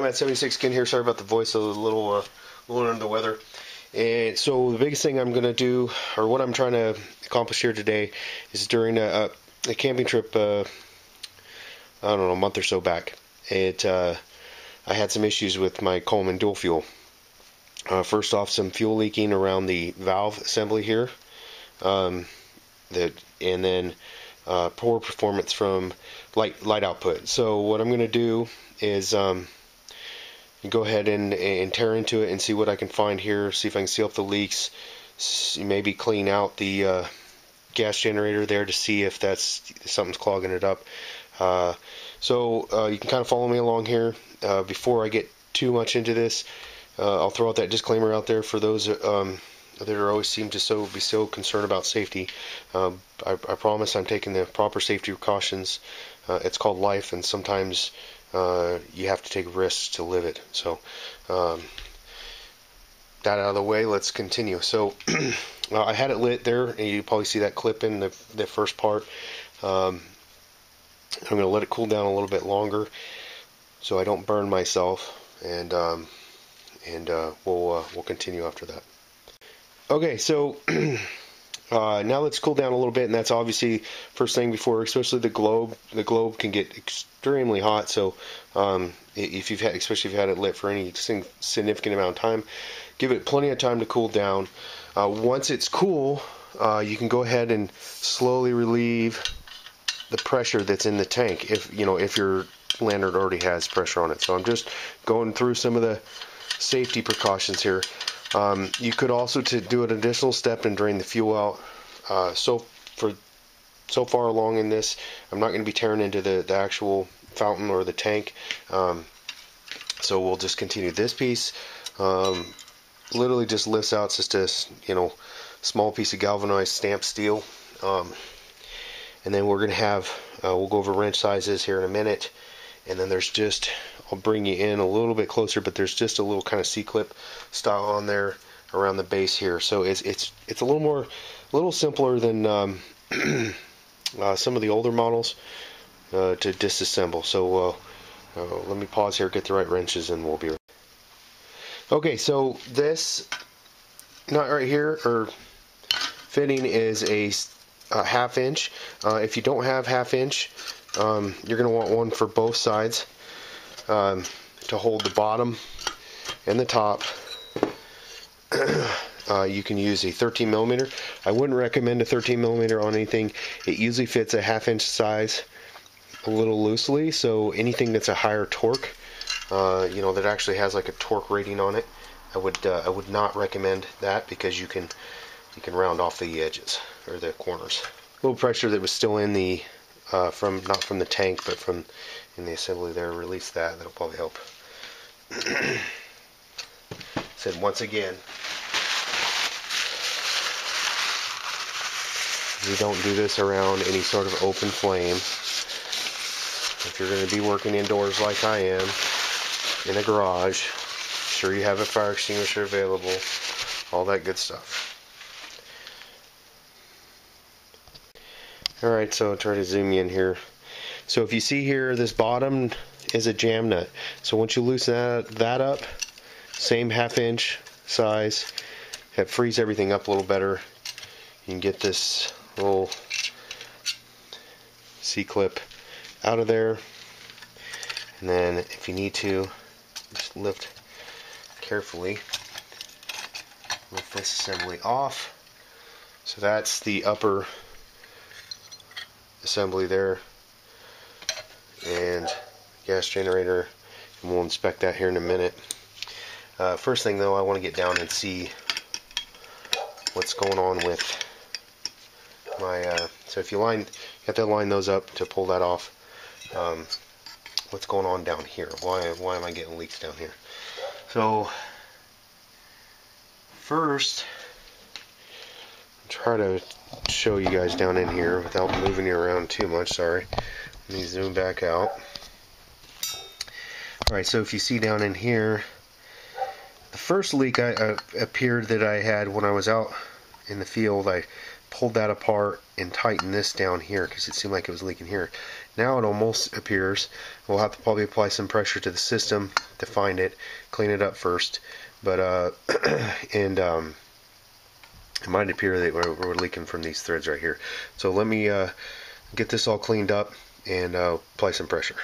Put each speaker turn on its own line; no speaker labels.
I'm at 76 again here. Sorry about the voice, a little under the weather. And so the biggest thing I'm going to do, or what I'm trying to accomplish here today, is during a camping trip, I don't know, a month or so back, I had some issues with my Coleman dual fuel. First off, some fuel leaking around the valve assembly here, and then poor performance from light output. So what I'm going to do is go ahead and tear into it and see what I can find here, see if I can seal up the leaks, maybe clean out the gas generator there to see if something's clogging it up. So you can kind of follow me along here. Before I get too much into this, I'll throw out that disclaimer out there for those that always seem to be so concerned about safety. I promise I'm taking the proper safety precautions. It's called life, and sometimes you have to take risks to live it. So that out of the way, let's continue. So I had it lit there, and you probably see that clip in the first part. I'm going to let it cool down a little bit longer so I don't burn myself, and we'll continue after that. Okay, so now let's cool down a little bit, and that's obviously first thing before, especially the globe. The globe can get extremely hot, so especially if you've had it lit for any significant amount of time, give it plenty of time to cool down. Once it's cool, you can go ahead and slowly relieve the pressure that's in the tank, if your lantern already has pressure on it. So I'm just going through some of the safety precautions here. You could also do an additional step and drain the fuel out. So far along in this, I'm not going to be tearing into the actual fountain or the tank. So we'll just continue this piece. Literally just lifts out just a small piece of galvanized stamped steel. And then we're going to have, we'll go over wrench sizes here in a minute. And then there's just, I'll bring you in a little bit closer, but there's just a little kind of C-clip style on there around the base here. So it's a little simpler than some of the older models to disassemble. So let me pause here, get the right wrenches, and we'll be right. Okay, so this nut right here, or fitting, is a ½ inch. If you don't have ½ inch, you're going to want one for both sides to hold the bottom and the top. You can use a 13 millimeter. I wouldn't recommend a 13 millimeter on anything. It usually fits a ½ inch size a little loosely, so anything that's a higher torque, that actually has like a torque rating on it, I would not recommend that, because you can round off the edges or the corners. A little pressure that was still in the not from the tank, but from in the assembly there, release that. That'll probably help. Said once again, you don't do this around any sort of open flame. If you're going to be working indoors like I am, in a garage, sure you have a fire extinguisher available, all that good stuff. Alright, so I'll try to zoom in here. So if you see here, this bottom is a jam nut. So once you loosen that up, same ½ inch size, it frees everything up a little better. You can get this little C-clip out of there, and then if you need to, just lift carefully, lift this assembly off. So that's the upper assembly there, and gas generator, and we'll inspect that here in a minute. First thing though, I want to get down and see what's going on with my so if you have to line those up to pull that off. What's going on down here? Why am I getting leaks down here? So first, try to show you guys down in here without moving you around too much. Sorry. Let me zoom back out. Alright, so if you see down in here, the first leak appeared that I had when I was out in the field. I pulled that apart and tightened this down here because it seemed like it was leaking here. Now it almost appears. We'll have to probably apply some pressure to the system to find it, clean it up first. But and it might appear that we're leaking from these threads right here. So let me get this all cleaned up and apply some pressure.